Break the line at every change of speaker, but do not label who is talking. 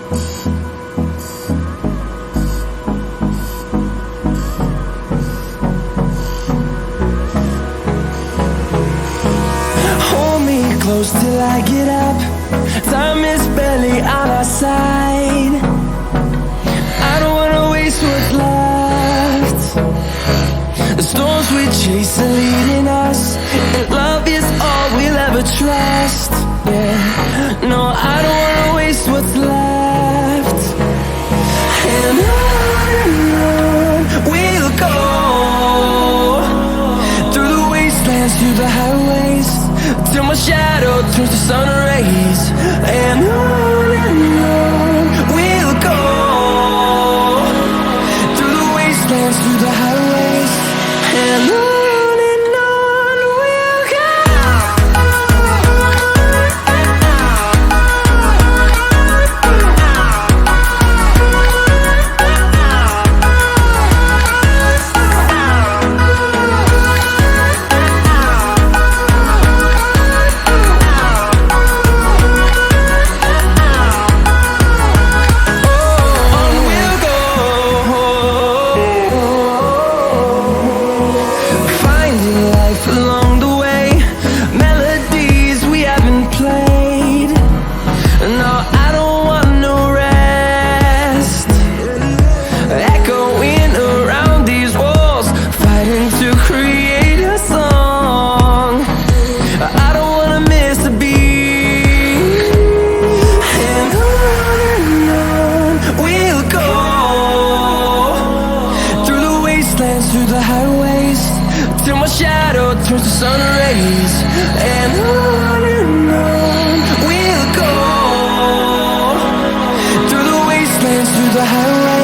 Hold me close till I get up. Time is barely on our side. I don't wanna waste what's left. The storms we chase are leading us, and love is all we'll ever trust. Yeah, no, I don't wanna waste what's left. And on we'll go, through the wastelands, through the highways, till my shadow turns to sun rays. And on we'll go, through the wastelands, through the highways, and on we'll go. Along the way, melodies we haven't played. No, I don't want no rest. Echoing around these walls, fighting to create a song. I don't wanna miss a beat. And on we'll go, through the wastelands, through the highways, till my shadow turns to sun rays. And on we'll go, through the wastelands, through the highways.